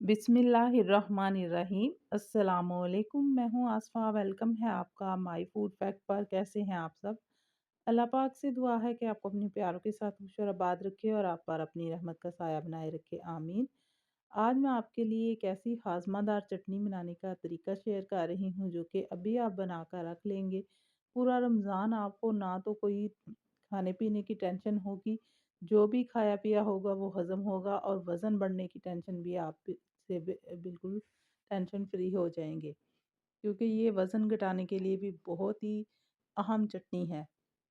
बिस्मिल्लाहिर्रहमानिर्रहीम। अस्सलामुअलैकुम। मैं हूँ आसफ़ा। वेलकम है आपका माय फूड फैक्ट पर। कैसे हैं आप सब? अल्लाह पाक से दुआ है कि आपको अपने प्यारों के साथ खुश और आबाद रखे और आप पर अपनी रहमत का साया बनाए रखे। आमीन। आज मैं आपके लिए एक ऐसी हाज़मादार चटनी बनाने का तरीका शेयर कर रही हूँ जो कि अभी आप बना कर रख लेंगे। पूरा रमज़ान आपको ना तो कोई खाने पीने की टेंशन होगी, जो भी खाया पिया होगा वो हज़म होगा और वज़न बढ़ने की टेंशन भी से बिल्कुल टेंशन फ्री हो जाएंगे, क्योंकि ये वज़न घटाने के लिए भी बहुत ही अहम चटनी है।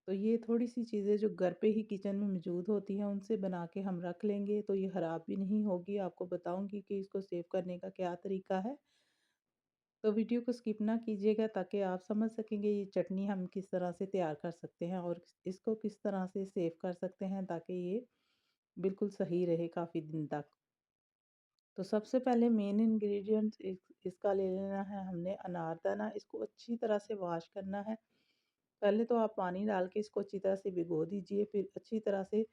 तो ये थोड़ी सी चीज़ें जो घर पे ही किचन में मौजूद होती हैं उनसे बना के हम रख लेंगे तो ये ख़राब भी नहीं होगी। आपको बताऊंगी कि इसको सेव करने का क्या तरीका है। तो वीडियो को स्किप ना कीजिएगा ताकि आप समझ सकेंगे ये चटनी हम किस तरह से तैयार कर सकते हैं और इसको किस तरह से सेव कर सकते हैं ताकि ये बिल्कुल सही रहे काफ़ी दिन तक। तो सबसे पहले मेन इंग्रेडिएंट्स इसका ले लेना है हमने अनारदाना। इसको अच्छी तरह से वॉश करना है। पहले तो आप पानी डाल के इसको अच्छी तरह से भिगो दीजिए, फिर अच्छी तरह से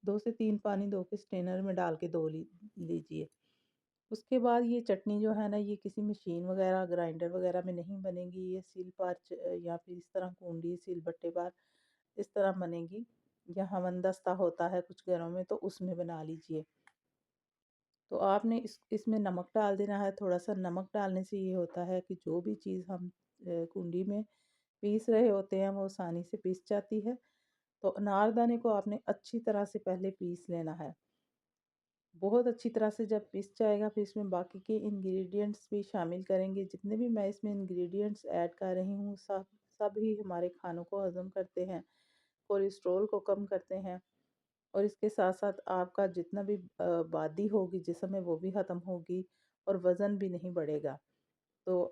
2 से 3 पानी धो के स्ट्रेनर में डाल के धो लीजिए। उसके बाद ये चटनी जो है ना, ये किसी मशीन वगैरह ग्राइंडर वगैरह में नहीं बनेगी। ये सिल पर या फिर इस तरह कूंडी सिलबट्टे पर इस तरह बनेगी, या हमनदस्ता होता है कुछ घरों में तो उसमें बना लीजिए। तो आपने इसमें नमक डाल देना है। थोड़ा सा नमक डालने से ये होता है कि जो भी चीज़ हम कुंडी में पीस रहे होते हैं वो आसानी से पीस जाती है। तो अनारदाने को आपने अच्छी तरह से पहले पीस लेना है। बहुत अच्छी तरह से जब पिस जाएगा फिर इसमें बाकी के इंग्रेडिएंट्स भी शामिल करेंगे। जितने भी मैं इसमें इंग्रेडिएंट्स ऐड कर रही हूँ सब ही हमारे खानों को हज़म करते हैं, कोलेस्ट्रॉल को कम करते हैं और इसके साथ साथ आपका जितना भी बादी होगी जिस्म में वो भी ख़त्म होगी और वज़न भी नहीं बढ़ेगा। तो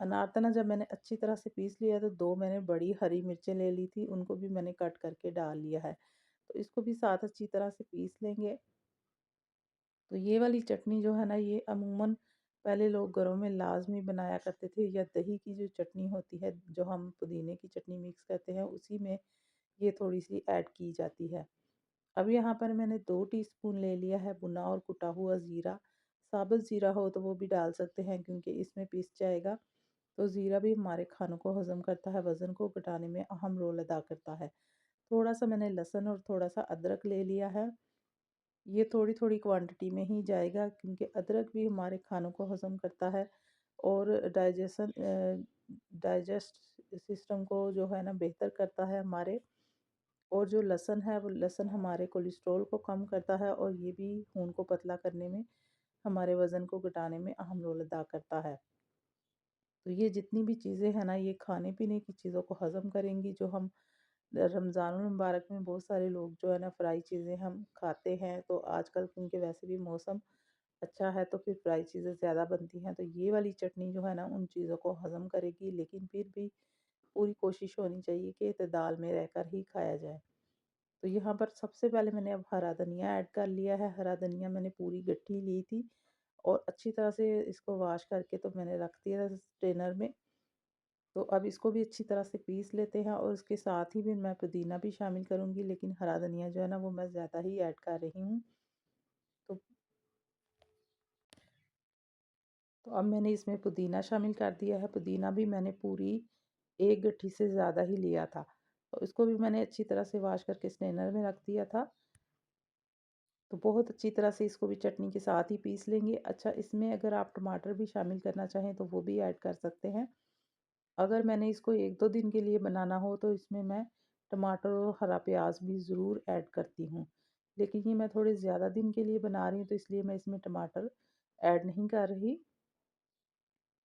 अनारदाना जब मैंने अच्छी तरह से पीस लिया तो 2 मैंने बड़ी हरी मिर्चें ले ली थी, उनको भी मैंने कट करके डाल लिया है। तो इसको भी साथ अच्छी तरह से पीस लेंगे। तो ये वाली चटनी जो है ना, ये अमूमन पहले लोग घरों में लाज़मी बनाया करते थे, या दही की जो चटनी होती है, जो हम पुदीने की चटनी मिक्स करते हैं, उसी में ये थोड़ी-सी ऐड की जाती है। अब यहाँ पर मैंने 2 टीस्पून ले लिया है भुना और कुटा हुआ ज़ीरा। साबुत ज़ीरा हो तो वो भी डाल सकते हैं क्योंकि इसमें पिस जाएगा। तो ज़ीरा भी हमारे खानों को हज़म करता है, वज़न को घटाने में अहम रोल अदा करता है। थोड़ा-सा मैंने लहसुन और थोड़ा-सा अदरक ले लिया है। ये थोड़ी-थोड़ी क्वांटिटी में ही जाएगा क्योंकि अदरक भी हमारे खानों को हज़म करता है और डाइजेस्ट सिस्टम को जो है ना बेहतर करता है हमारे। और जो लहसुन है वो लहसुन हमारे कोलेस्ट्रॉल को कम करता है और ये भी खून को पतला करने में, हमारे वज़न को घटाने में अहम रोल अदा करता है। तो ये जितनी भी चीज़ें हैं ना, ये खाने पीने की चीज़ों को हज़म करेंगी। जो हम रमज़ानुल मुबारक में बहुत सारे लोग जो है ना फ्राई चीज़ें हम खाते हैं, तो आजकल क्योंकि वैसे भी मौसम अच्छा है तो फिर फ्राई चीज़ें ज़्यादा बनती हैं। तो ये वाली चटनी जो है ना उन चीज़ों को हज़म करेगी, लेकिन फिर भी पूरी कोशिश होनी चाहिए कि इतदाल में रहकर ही खाया जाए। तो यहाँ पर सबसे पहले मैंने अब हरा धनिया ऐड कर लिया है। हरा धनिया मैंने पूरी गट्ठी ली थी और अच्छी तरह से इसको वॉश करके तो मैंने रख दिया था स्ट्रेनर में। तो अब इसको भी अच्छी तरह से पीस लेते हैं और उसके साथ ही फिर मैं पुदीना भी शामिल करूँगी, लेकिन हरा धनिया जो है ना वो मैं ज़्यादा ही ऐड कर रही हूँ। तो तो अब मैंने इसमें पुदीना शामिल कर दिया है। पुदीना भी मैंने पूरी 1 गट्ठी से ज़्यादा ही लिया था। तो इसको भी मैंने अच्छी तरह से वॉश करके स्ट्रेनर में रख दिया था। तो बहुत अच्छी तरह से इसको भी चटनी के साथ ही पीस लेंगे। अच्छा, इसमें अगर आप टमाटर भी शामिल करना चाहें तो वो भी ऐड कर सकते हैं। अगर मैंने इसको 1-2 दिन के लिए बनाना हो तो इसमें मैं टमाटर और हरा प्याज भी ज़रूर ऐड करती हूँ। लेकिन ये मैं थोड़े ज़्यादा दिन के लिए बना रही हूँ तो इसलिए मैं इसमें टमाटर ऐड नहीं कर रही,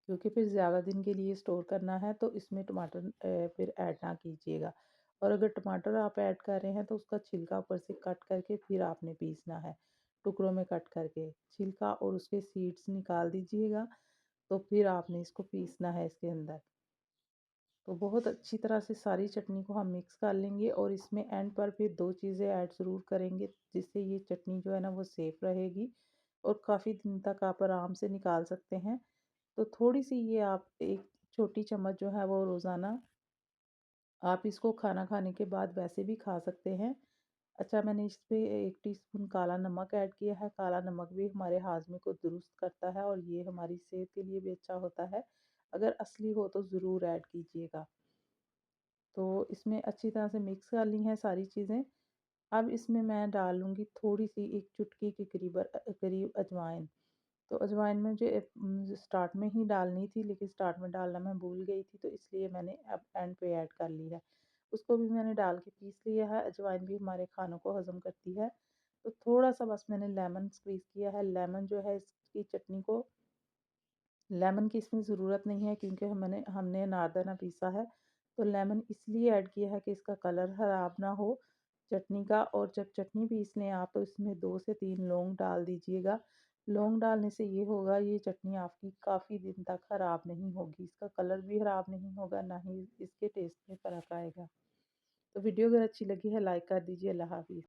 क्योंकि फिर ज़्यादा दिन के लिए स्टोर करना है तो इसमें टमाटर फिर ऐड ना कीजिएगा। और अगर टमाटर आप ऐड कर रहे हैं तो उसका छिलका ऊपर से कट करके फिर आपने पीसना है, टुकड़ों में कट करके। छिलका और उसके सीड्स निकाल दीजिएगा, तो फिर आपने इसको पीसना है इसके अंदर। तो बहुत अच्छी तरह से सारी चटनी को हम मिक्स कर लेंगे और इसमें एंड पर फिर 2 चीज़ें ऐड ज़रूर करेंगे जिससे ये चटनी जो है ना वो सेफ़ रहेगी और काफ़ी दिन तक आप आराम से निकाल सकते हैं। तो थोड़ी-सी ये आप 1 छोटी चम्मच जो है वो रोज़ाना आप इसको खाना खाने के बाद वैसे भी खा सकते हैं। अच्छा, मैंने इस पे 1 टीस्पून काला नमक ऐड किया है। काला नमक भी हमारे हाज़मे को दुरुस्त करता है और ये हमारी सेहत के लिए भी अच्छा होता है। अगर असली हो तो ज़रूर ऐड कीजिएगा। तो इसमें अच्छी तरह से मिक्स कर ली हैं सारी चीज़ें। अब इसमें मैं डालूँगी थोड़ी-सी 1 चुटकी के करीब अजवाइन। तो अजवाइन मुझे स्टार्ट में ही डालनी थी, लेकिन स्टार्ट में डालना मैं भूल गई थी, तो इसलिए मैंने अब एंड पे ऐड कर ली है। उसको भी मैंने डाल के पीस लिया है। अजवाइन भी हमारे खानों को हज़म करती है। तो थोड़ा-सा बस मैंने लेमन स्क्वीज़ किया है। लेमन जो है इसकी चटनी को, लेमन की इसमें ज़रूरत नहीं है क्योंकि हमने अनारदाना पीसा है। तो लेमन इसलिए ऐड किया है कि इसका कलर ख़राब ना हो चटनी का। और जब चटनी पीस लें आप तो इसमें 2 से 3 लौंग डाल दीजिएगा। लौंग डालने से ये होगा, ये चटनी आपकी काफ़ी दिन तक ख़राब नहीं होगी। इसका कलर भी ख़राब नहीं होगा, ना ही इसके टेस्ट में फ़र्क आएगा। तो वीडियो अगर अच्छी लगी है लाइक कर दीजिए। अल्लाह हाफ़िज़।